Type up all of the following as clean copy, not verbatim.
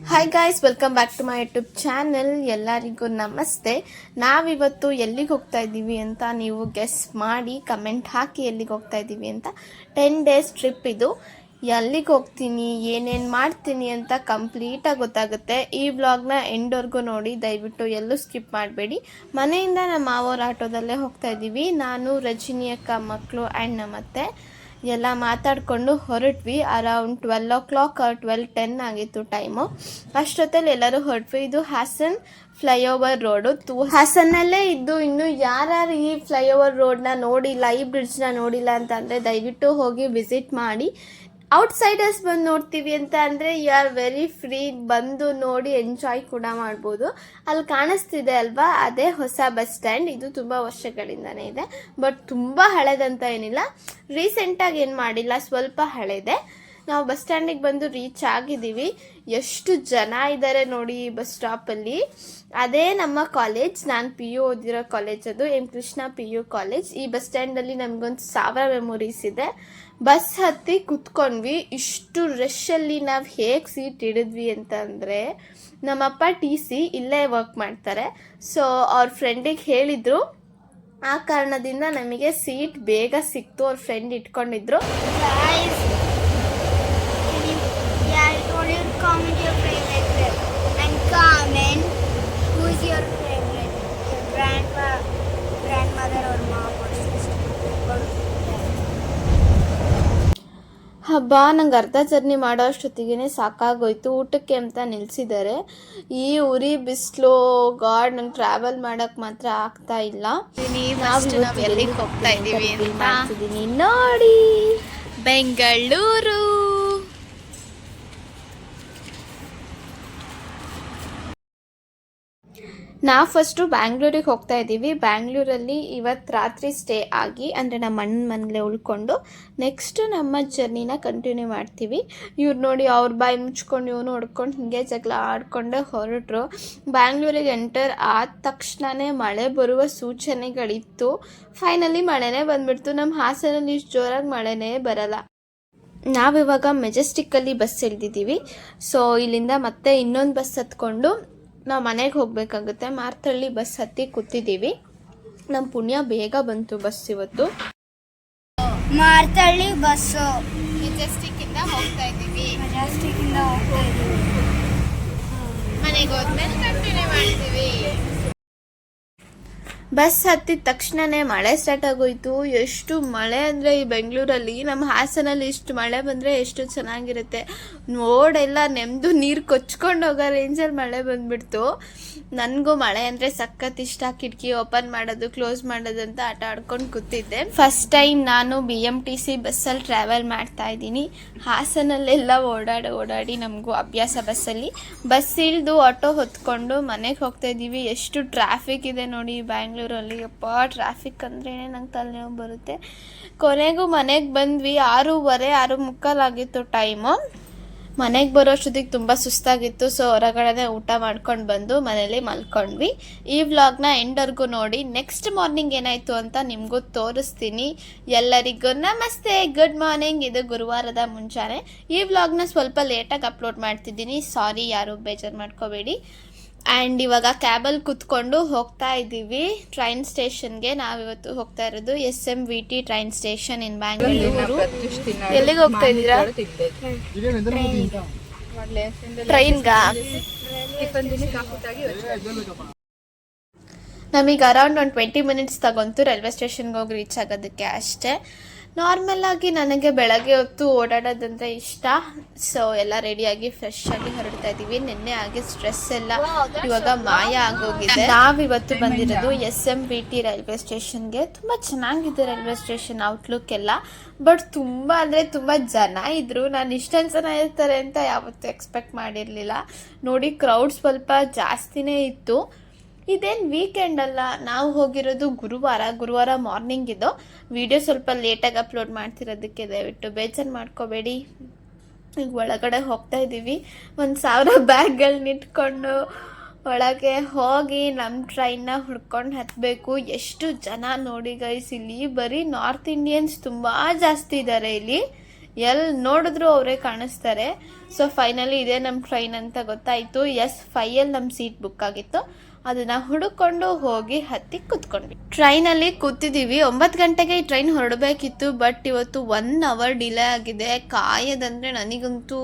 Hi guys, welcome back to my YouTube channel. ಎಲ್ಲರಿಗೂ ನಮಸ್ತೆ. ನಾವಿವತ್ತು ಎಲ್ಲಿಗೆ ಹೋಗ್ತಾ ಇದ್ದೀವಿ ಅಂತ ನೀವು ಗೆಸ್ ಮಾಡಿ ಕಮೆಂಟ್ ಹಾಕಿ ಎಲ್ಲಿಗೆ ಹೋಗ್ತಾ ಇದ್ದೀವಿ ಅಂತ. 10 days ಟ್ರಿಪ್ ಇದು. ಎಲ್ಲಿಗೆ ಹೋಗ್ತೀನಿ, ಏನೇನು ಮಾಡ್ತೀನಿ ಅಂತ ಕಂಪ್ಲೀಟಾಗಿ ಗೊತ್ತಾಗುತ್ತೆ. ಈ ವ್ಲಾಗ್ನ ಎಂಡ್ವರೆಗೂ ನೋಡಿ, ದಯವಿಟ್ಟು ಎಲ್ಲೂ ಸ್ಕಿಪ್ ಮಾಡಬೇಡಿ. ಮನೆಯಿಂದ ನಮ್ಮ ಮಾವೋರ ಆಟೋದಲ್ಲೇ ಹೋಗ್ತಾ ಇದ್ದೀವಿ. ನಾನು, ರಜಿನಿ ಅಕ್ಕ ಮಕ್ಕಳು ಆ್ಯಂಡ್ ನಮ್ಮತ್ತೆ ಎಲ್ಲ ಮಾತಾಡಿಕೊಂಡು ಹೊರಟ್ವಿ. ಅರೌಂಡ್ 12 o'clock 12:10 ಆಗಿತ್ತು ಟೈಮು. ಅಷ್ಟೊತ್ತಲ್ಲಿ ಎಲ್ಲರೂ ಹೊರಟ್ವಿ. ಇದು ಹಾಸನ್ ಫ್ಲೈಓವರ್ ರೋಡು. ಹಾಸನ್ನಲ್ಲೇ ಇದ್ದು ಇನ್ನು ಯಾರ್ಯಾರು ಈ ಫ್ಲೈಓವರ್ ರೋಡ್ನ ನೋಡಿಲ್ಲ, ಈ ಬ್ರಿಡ್ಜ್ನ ನೋಡಿಲ್ಲ ಅಂತಂದರೆ ದಯವಿಟ್ಟು ಹೋಗಿ ವಿಸಿಟ್ ಮಾಡಿ. ಔಟ್ಸೈಡರ್ಸ್ ಬಂದು ನೋಡ್ತೀವಿ ಅಂತ ಅಂದರೆ ಯು ಆರ್ ವೆರಿ ಫ್ರೀ, ಬಂದು ನೋಡಿ ಎಂಜಾಯ್ ಕೂಡ ಮಾಡ್ಬೋದು. ಅಲ್ಲಿ ಕಾಣಿಸ್ತಿದೆ ಅಲ್ವಾ, ಅದೇ ಹೊಸ ಬಸ್ ಸ್ಟ್ಯಾಂಡ್. ಇದು ತುಂಬ ವರ್ಷಗಳಿಂದನೇ ಇದೆ, ಬಟ್ ತುಂಬ ಹಳೆದಂತ ಏನಿಲ್ಲ. ರೀಸೆಂಟಾಗಿ ಏನು ಮಾಡಿಲ್ಲ, ಸ್ವಲ್ಪ ಹಳೆದೆ. ನಾವು ಬಸ್ ಸ್ಟ್ಯಾಂಡಿಗೆ ಬಂದು ರೀಚ್ ಆಗಿದ್ದೀವಿ. ಎಷ್ಟು ಜನ ಇದ್ದಾರೆ ನೋಡಿ ಈ ಬಸ್ ಸ್ಟಾಪಲ್ಲಿ. ಅದೇ ನಮ್ಮ ಕಾಲೇಜ್, ನಾನು PU ಓದಿರೋ ಕಾಲೇಜ್, ಅದು ಎಂ ಕೃಷ್ಣ PU ಕಾಲೇಜ್. ಈ ಬಸ್ ಸ್ಟ್ಯಾಂಡಲ್ಲಿ ನಮಗೊಂದು 1000 ಮೆಮೊರೀಸ್ ಇದೆ. ಬಸ್ ಹತ್ತಿ ಕುತ್ಕೊಂಡ್ವಿ. ಇಷ್ಟು ರಶಲ್ಲಿ ನಾವು ಹೇಗೆ ಸೀಟ್ ಹಿಡಿದ್ವಿ ಅಂತಂದರೆ, ನಮ್ಮಪ್ಪ TC ಇಲ್ಲೇ ವರ್ಕ್ ಮಾಡ್ತಾರೆ. ಸೊ ಅವ್ರ ಫ್ರೆಂಡಿಗೆ ಹೇಳಿದರು, ಆ ಕಾರಣದಿಂದ ನಮಗೆ ಸೀಟ್ ಬೇಗ ಸಿಕ್ತು. ಅವ್ರ ಫ್ರೆಂಡ್ ಇಟ್ಕೊಂಡಿದ್ರು. Comment your favorite and comment who is your favorite, your grandmother or mom or sister or ಹಬ್ಬ. ನಂಗೆ ಅರ್ಧ ಜರ್ನಿ ಮಾಡೋ ಅಷ್ಟೊತ್ತಿಗೆ ಸಾಕಾಗೋಯ್ತು. ಊಟಕ್ಕೆ ಅಂತ ನಿಲ್ಸಿದ್ದಾರೆ. ಈ ಉರಿ ಬಿಸಿಲು, ಗಾಡ್, ನಂಗೆ ಟ್ರಾವೆಲ್ ಮಾಡೋಕ್ಕೆ ಮಾತ್ರ ಆಗ್ತಾ ಇಲ್ಲ. ನಾವು ಎಲ್ಲಿಗೆ ಹೋಗ್ತಾ ಇದ್ದೀವಿ ಅಂತ ನೋಡಿ, ಬೆಂಗಳೂರು. ನಾವು ಫಸ್ಟು ಬ್ಯಾಂಗ್ಳೂರಿಗೆ ಹೋಗ್ತಾ ಇದ್ದೀವಿ. ಬ್ಯಾಂಗ್ಳೂರಲ್ಲಿ ಇವತ್ತು ರಾತ್ರಿ ಸ್ಟೇ ಆಗಿ, ಅಂದರೆ ನಮ್ಮ ಅಣ್ಣನ ಮನೇಲೆ ಉಳ್ಕೊಂಡು ನೆಕ್ಸ್ಟ್ ನಮ್ಮ ಜರ್ನಿನ ಕಂಟಿನ್ಯೂ ಮಾಡ್ತೀವಿ. ಇವ್ರು ನೋಡಿ, ಅವ್ರ ಬಾಯಿ ಮುಚ್ಕೊಂಡು ಇವನು ಹೊಡ್ಕೊಂಡು ಹಿಂಗೆ ಜಗಳ ಆಡ್ಕೊಂಡೆ ಹೊರಟ್ರು. ಬ್ಯಾಂಗ್ಳೂರಿಗೆ ಎಂಟರ್ ಆದ ತಕ್ಷಣವೇ ಮಳೆ ಬರುವ ಸೂಚನೆಗಳಿತ್ತು. ಫೈನಲಿ ಮಳೆನೇ ಬಂದುಬಿಡ್ತು. ನಮ್ಮ ಹಾಸನಲ್ಲಿ ಇಷ್ಟು ಜೋರಾಗಿ ಮಳೆನೇ ಬರಲ್ಲ. ನಾವಿವಾಗ ಮೆಜೆಸ್ಟಿಕ್ಕಲ್ಲಿ ಬಸ್ ಹಿಡಿದಿದ್ದೀವಿ. ಸೊ ಇಲ್ಲಿಂದ ಮತ್ತೆ ಇನ್ನೊಂದು ಬಸ್ ಹತ್ಕೊಂಡು ನಾವು ಮನೆಗೆ ಹೋಗಬೇಕಾಗುತ್ತೆ. ಮಾರ್ತಳ್ಳಿ ಬಸ್ ಹತ್ತಿ ಕೂತಿದ್ದೀವಿ. ನಮ್ಮ ಪುಣ್ಯ ಬೇಗ ಬಂತು ಬಸ್ ಇವತ್ತು. ಮಾರ್ತಳ್ಳಿ ಬಸ್ಸು ಮೆಜೆಸ್ಟಿಕ್ಕಿಂದ ಹೋಗ್ತಾ ಇದ್ದೀವಿ. ಮನೆಗೆ ಹೋದ್ಮೇಲೆ ಕಂಟಿನ್ಯೂ ಮಾಡ್ತೀವಿ. ಬಸ್ ಹತ್ತಿದ ತಕ್ಷಣವೇ ಮಳೆ ಸ್ಟಾರ್ಟ್ ಆಗೋಯ್ತು. ಎಷ್ಟು ಮಳೆ ಅಂದರೆ ಈ ಬೆಂಗಳೂರಲ್ಲಿ, ನಮ್ಮ ಹಾಸನಲ್ಲಿ ಇಷ್ಟು ಮಳೆ ಬಂದರೆ ಎಷ್ಟು ಚೆನ್ನಾಗಿರುತ್ತೆ. ನೋಡೆಲ್ಲ ನೆಮ್ಮದು ನೀರು ಕೊಚ್ಕೊಂಡು ಹೋಗೋ ರೇಂಜಲ್ಲಿ ಮಳೆ ಬಂದುಬಿಡ್ತು. ನನಗೂ ಮಳೆ ಅಂದರೆ ಸಖತ್ ಇಷ್ಟ. ಕಿಟಕಿ ಓಪನ್ ಮಾಡೋದು, ಕ್ಲೋಸ್ ಮಾಡೋದು ಅಂತ ಆಟ ಆಡ್ಕೊಂಡು ಕೂತಿದ್ದೆ. ಫಸ್ಟ್ ಟೈಮ್ ನಾನು BMTC ಬಸ್ಸಲ್ಲಿ ಟ್ರಾವೆಲ್ ಮಾಡ್ತಾ ಇದ್ದೀನಿ. ಹಾಸನಲ್ಲೆಲ್ಲ ಓಡಾಡಿ ನಮಗೂ ಅಭ್ಯಾಸ ಬಸ್ಸಲ್ಲಿ. ಬಸ್ ಇಳಿದು ಆಟೋ ಹೊತ್ಕೊಂಡು ಮನೆಗೆ ಹೋಗ್ತಾ ಇದ್ದೀವಿ. ಎಷ್ಟು ಟ್ರಾಫಿಕ್ ಇದೆ ನೋಡಿ ಬ್ಯಾಂಗ್ಳೂರಲ್ಲಿ. ಅಪ್ಪ, ಟ್ರಾಫಿಕ್ ಅಂದ್ರೇ ನಂಗೆ ತಲೆನೋವು ಬರುತ್ತೆ. ಕೊನೆಗೂ ಮನೆಗೆ ಬಂದ್ವಿ. 6:30 ಆಗಿತ್ತು ಟೈಮು. ಮನೆಗೆ ಬರೋಷ್ಟೊತ್ತಿಗೆ ತುಂಬ ಸುಸ್ತಾಗಿತ್ತು. ಸೊ ಹೊರಗಡೆ ಊಟ ಮಾಡ್ಕೊಂಡು ಬಂದು ಮನೇಲಿ ಮಲ್ಕೊಂಡ್ವಿ. ಈ ವ್ಲಾಗ್ನ ಎಂಡ್ವರೆಗೂ ನೋಡಿ. ನೆಕ್ಸ್ಟ್ ಮಾರ್ನಿಂಗ್ ಏನಾಯಿತು ಅಂತ ನಿಮಗೂ ತೋರಿಸ್ತೀನಿ. ಎಲ್ಲರಿಗೂ ನಮಸ್ತೆ, ಗುಡ್ ಮಾರ್ನಿಂಗ್. ಇದು ಗುರುವಾರದ ಮುಂಜಾನೆ. ಈ ವ್ಲಾಗ್ನ ಸ್ವಲ್ಪ ಲೇಟಾಗಿ ಅಪ್ಲೋಡ್ ಮಾಡ್ತಿದ್ದೀನಿ, ಸಾರಿ, ಯಾರು ಬೇಜಾರು ಮಾಡ್ಕೋಬೇಡಿ. ಆ್ಯಂಡ್ ಇವಾಗ ಕ್ಯಾಬಲ್ಲಿ ಕುತ್ಕೊಂಡು ಹೋಗ್ತಾ ಇದ್ದೀವಿ ಟ್ರೈನ್ ಸ್ಟೇಷನ್ಗೆ. ನಾವಿವತ್ತು ಹೋಗ್ತಾ ಇರೋದು SMVT ಟ್ರೈನ್ ಸ್ಟೇಷನ್ ಇನ್ ಬ್ಯಾಂಗ್ಳೂರು. ಎಲ್ಲಿಗೆ ಹೋಗ್ತಾ ಇದ್ದೀರಾ? ಟ್ರೈನ್ಗಾ? ನಮಗೆ ಅರೌಂಡ್ ಒಂದು 20 minutes ತಗೊಂತು ರೈಲ್ವೆ ಸ್ಟೇಷನ್ಗೆ ಹೋಗಿ ರೀಚ್ ಆಗೋದಕ್ಕೆ ಅಷ್ಟೇ. ನಾರ್ಮಲಾಗಿ ನನಗೆ ಬೆಳಗ್ಗೆ ಹೊತ್ತು ಓಡಾಡೋದಂದರೆ ಇಷ್ಟ. ಸೊ ಎಲ್ಲ ರೆಡಿಯಾಗಿ ಫ್ರೆಶ್ ಆಗಿ ಹೊರಡ್ತಾ ಇದ್ದೀವಿ. ನಿನ್ನೆ ಆಗಿ ಸ್ಟ್ರೆಸ್ ಎಲ್ಲ ಇವಾಗ ಮಾಯ ಆಗೋಗಿದೆ. ನಾವಿವತ್ತು ಬಂದಿರೋದು SMVT ರೈಲ್ವೆ ಸ್ಟೇಷನ್ಗೆ. ತುಂಬ ಚೆನ್ನಾಗಿದೆ ರೈಲ್ವೆ ಸ್ಟೇಷನ್ ಔಟ್ಲುಕ್ ಎಲ್ಲ. ಬಟ್ ತುಂಬ ಅಂದರೆ ತುಂಬ ಜನ ಇದ್ದರು. ನಾನು ಇಷ್ಟೊಂದು ಜನ ಇರ್ತಾರೆ ಅಂತ ಯಾವತ್ತೂ ಎಕ್ಸ್ಪೆಕ್ಟ್ ಮಾಡಿರಲಿಲ್ಲ. ನೋಡಿ, ಕ್ರೌಡ್ ಸ್ವಲ್ಪ ಜಾಸ್ತಿನೇ ಇತ್ತು. ಇದೇನು ವೀಕೆಂಡ್ ಅಲ್ಲ, ನಾವು ಹೋಗಿರೋದು ಗುರುವಾರ ಮಾರ್ನಿಂಗ್ ಇದು. ವಿಡಿಯೋ ಸ್ವಲ್ಪ ಲೇಟಾಗಿ ಅಪ್ಲೋಡ್ ಮಾಡ್ತಿರೋದಕ್ಕೆ ದಯವಿಟ್ಟು ಬೇಜಾರು ಮಾಡ್ಕೋಬೇಡಿ. ಈಗ ಒಳಗಡೆ ಹೋಗ್ತಾ ಇದ್ದೀವಿ. 1000 ಬ್ಯಾಗ್ಗಳನ್ನ ಇಟ್ಕೊಂಡು ಒಳಗೆ ಹೋಗಿ ನಮ್ಮ ಟ್ರೈನ್ನ ಹುಡ್ಕೊಂಡು ಹತ್ತಬೇಕು. ಎಷ್ಟು ಜನ ನೋಡಿ ಗೈಸ್, ಇಲ್ಲಿ ಬರೀ ನಾರ್ತ್ ಇಂಡಿಯನ್ಸ್ ತುಂಬ ಜಾಸ್ತಿ ಇದ್ದಾರೆ ಇಲ್ಲಿ. ಎಲ್ಲಿ ನೋಡಿದ್ರು ಅವರೇ ಕಾಣಿಸ್ತಾರೆ. ಸೊ ಫೈನಲಿ ಇದೇ ನಮ್ಮ ಟ್ರೈನ್ ಅಂತ ಗೊತ್ತಾಯಿತು. S5 ನಮ್ಮ ಸೀಟ್ ಬುಕ್ ಆಗಿತ್ತು. ಅದನ್ನು ಹುಡುಕೊಂಡು ಹೋಗಿ ಹತ್ತಿ ಕೂತ್ಕೊಂಡ್ವಿ. ಟ್ರೈನಲ್ಲಿ ಕೂತಿದ್ದೀವಿ. 9 ಗಂಟೆಗೆ ಈ ಟ್ರೈನ್ ಹೊರಡಬೇಕಿತ್ತು. ಬಟ್ ಇವತ್ತು 1 ಅವರ್ ಡಿಲೇ ಆಗಿದೆ. ಕಾಯೋದಂದರೆ ನನಗಂತೂ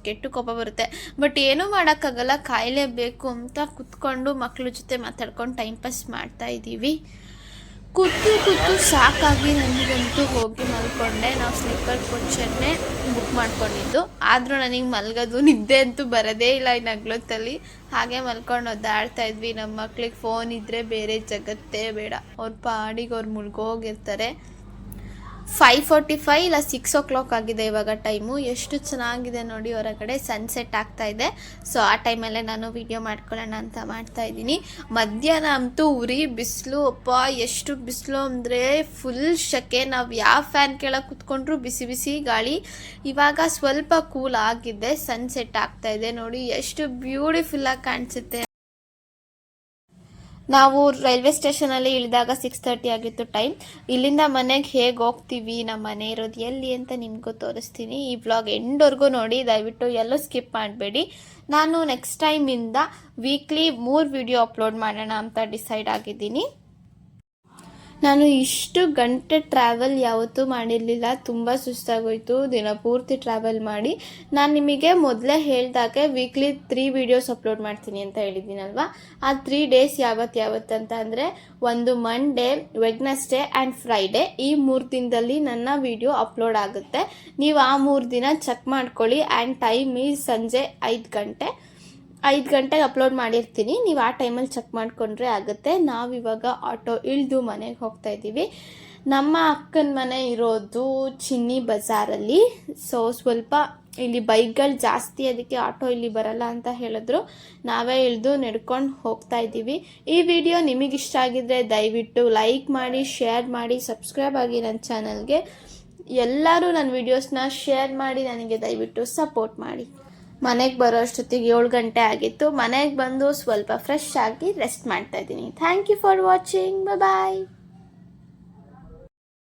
ಕೆಟ್ಟು ಕೋಪ ಬರುತ್ತೆ. ಬಟ್ ಏನೂ ಮಾಡೋಕ್ಕಾಗಲ್ಲ, ಕಾಯಲೇಬೇಕು ಅಂತ ಕೂತ್ಕೊಂಡು ಮಕ್ಕಳ ಜೊತೆ ಮಾತಾಡ್ಕೊಂಡು ಟೈಮ್ ಪಾಸ್ ಮಾಡ್ತಾ ಇದ್ದೀವಿ. ಕೂತು ಸಾಕಾಗಿ ನನಗಂತೂ ಹೋಗಿ ಮಲ್ಕೊಂಡೆ. ನಾವು ಸ್ಲೀಪರ್ ಕೋಚನ್ನೇ ಬುಕ್ ಮಾಡ್ಕೊಂಡಿದ್ದು. ಆದರೂ ನನಗೆ ಮಲ್ಗೋದು ನಿದ್ದೆ ಅಂತೂ ಬರೋದೇ ಇಲ್ಲ ಈ ನಗ್ಲೊತ್ತಲ್ಲಿ. ಹಾಗೆ ಮಲ್ಕೊಂಡು ಒದ್ದಾಡ್ತಾ ಇದ್ವಿ. ನಮ್ಮ ಮಕ್ಳಿಗೆ ಫೋನ್ ಇದ್ದರೆ ಬೇರೆ ಜಗತ್ತೇ ಬೇಡ. ಅವ್ರ ಪಾಡಿಗೆ ಅವ್ರು ಮುಳುಗೋಗಿರ್ತಾರೆ. 5:45 ಇಲ್ಲ 6 o'clock ಆಗಿದೆ ಇವಾಗ ಟೈಮು. ಎಷ್ಟು ಚೆನ್ನಾಗಿದೆ ನೋಡಿ, ಹೊರಗಡೆ ಸನ್ಸೆಟ್ ಆಗ್ತಾ ಇದೆ. ಸೊ ಆ ಟೈಮಲ್ಲೇ ನಾನು ವಿಡಿಯೋ ಮಾಡ್ಕೊಳ್ಳೋಣ ಅಂತ ಮಾಡ್ತಾ ಇದ್ದೀನಿ. ಮಧ್ಯಾಹ್ನ ಅಂತೂ ಉರಿ ಬಿಸಿಲು. ಅಪ್ಪ ಎಷ್ಟು ಬಿಸಿಲು ಅಂದರೆ ಫುಲ್ ಶಕೆ. ನಾವು ಯಾವ ಫ್ಯಾನ್ ಕೆಳಗೆ ಕುತ್ಕೊಂಡ್ರು ಬಿಸಿ ಬಿಸಿ ಗಾಳಿ. ಇವಾಗ ಸ್ವಲ್ಪ ಕೂಲ್ ಆಗಿದೆ, ಸನ್ಸೆಟ್ ಆಗ್ತಾ ಇದೆ ನೋಡಿ, ಎಷ್ಟು ಬ್ಯೂಟಿಫುಲ್ಲಾಗಿ ಕಾಣಿಸುತ್ತೆ. ನಾವು ರೈಲ್ವೆ ಸ್ಟೇಷನಲ್ಲಿ ಇಳಿದಾಗ 6:30 ಆಗಿತ್ತು ಟೈಮ್. ಇಲ್ಲಿಂದ ಮನೆಗೆ ಹೇಗೆ ಹೋಗ್ತೀವಿ, ನಮ್ಮ ಮನೆ ಇರೋದು ಎಲ್ಲಿ ಅಂತ ನಿಮಗೂ ತೋರಿಸ್ತೀನಿ. ಈ ವ್ಲಾಗ್ ಎಂಡ್ವರೆಗೂ ನೋಡಿ, ದಯವಿಟ್ಟು ಎಲ್ಲೂ ಸ್ಕಿಪ್ ಮಾಡಬೇಡಿ. ನಾನು ನೆಕ್ಸ್ಟ್ ಟೈಮಿಂದ ವೀಕ್ಲಿ 3 ವಿಡಿಯೋ ಅಪ್ಲೋಡ್ ಮಾಡೋಣ ಅಂತ ಡಿಸೈಡ್ ಆಗಿದ್ದೀನಿ. ನಾನು ಇಷ್ಟು ಗಂಟೆ ಟ್ರಾವೆಲ್ ಯಾವತ್ತೂ ಮಾಡಿರಲಿಲ್ಲ. ತುಂಬ ಸುಸ್ತಾಗೋಯ್ತು ದಿನ ಪೂರ್ತಿ ಟ್ರಾವೆಲ್ ಮಾಡಿ. ನಾನು ನಿಮಗೆ ಮೊದಲೇ ಹೇಳಿದಾಗೆ ವೀಕ್ಲಿ 3 ವೀಡಿಯೋಸ್ ಅಪ್ಲೋಡ್ ಮಾಡ್ತೀನಿ ಅಂತ ಹೇಳಿದ್ದೀನಲ್ವ. ಆ 3 ಡೇಸ್ ಯಾವತ್ತಂತ ಅಂದರೆ ಒಂದು ಮಂಡೇ, ವೆಡ್ನೆಸ್ಡೇ ಆ್ಯಂಡ್ ಫ್ರೈಡೇ. ಈ 3 ದಿನದಲ್ಲಿ ನನ್ನ ವಿಡಿಯೋ ಅಪ್ಲೋಡ್ ಆಗುತ್ತೆ. ನೀವು ಆ 3 ದಿನ ಚೆಕ್ ಮಾಡ್ಕೊಳ್ಳಿ. ಆ್ಯಂಡ್ ಟೈಮ್ ಈಸ್ ಸಂಜೆ 5 ಗಂಟೆಗೆ ಅಪ್ಲೋಡ್ ಮಾಡಿರ್ತೀನಿ. ನೀವು ಆ ಟೈಮಲ್ಲಿ ಚೆಕ್ ಮಾಡಿಕೊಂಡ್ರೆ ಆಗುತ್ತೆ. ನಾವಿವಾಗ ಆಟೋ ಇಳಿದು ಮನೆಗೆ ಹೋಗ್ತಾ ಇದ್ದೀವಿ. ನಮ್ಮ ಅಕ್ಕನ ಮನೆ ಇರೋದು ಚಿನ್ನಿ ಬಜಾರಲ್ಲಿ. ಸೊ ಸ್ವಲ್ಪ ಇಲ್ಲಿ ಬೈಕ್ಗಳು ಜಾಸ್ತಿ, ಅದಕ್ಕೆ ಆಟೋ ಇಲ್ಲಿ ಬರಲ್ಲ ಅಂತ ಹೇಳಿದ್ರು. ನಾವೇ ಇಳಿದು ನಡ್ಕೊಂಡು ಹೋಗ್ತಾ ಇದ್ದೀವಿ. ಈ ವಿಡಿಯೋ ನಿಮಗಿಷ್ಟ ಆಗಿದ್ರೆ ದಯವಿಟ್ಟು ಲೈಕ್ ಮಾಡಿ, ಶೇರ್ ಮಾಡಿ, ಸಬ್ಸ್ಕ್ರೈಬ್ ಆಗಿ ನನ್ನ ಚಾನಲ್ಗೆ. ಎಲ್ಲರೂ ನನ್ನ ವಿಡಿಯೋಸ್ನ ಶೇರ್ ಮಾಡಿ ನನಗೆ ದಯವಿಟ್ಟು ಸಪೋರ್ಟ್ ಮಾಡಿ. ಮನೆಗೆ ಬರೋ ಅಷ್ಟೊತ್ತಿಗೆ 7 ಗಂಟೆ ಆಗಿತ್ತು. ಮನೆಗೆ ಬಂದು ಸ್ವಲ್ಪ ಫ್ರೆಶ್ ಆಗಿ ರೆಸ್ಟ್ ಮಾಡ್ತಾ ಇದ್ದೀನಿ. Thank you for watching. Bye.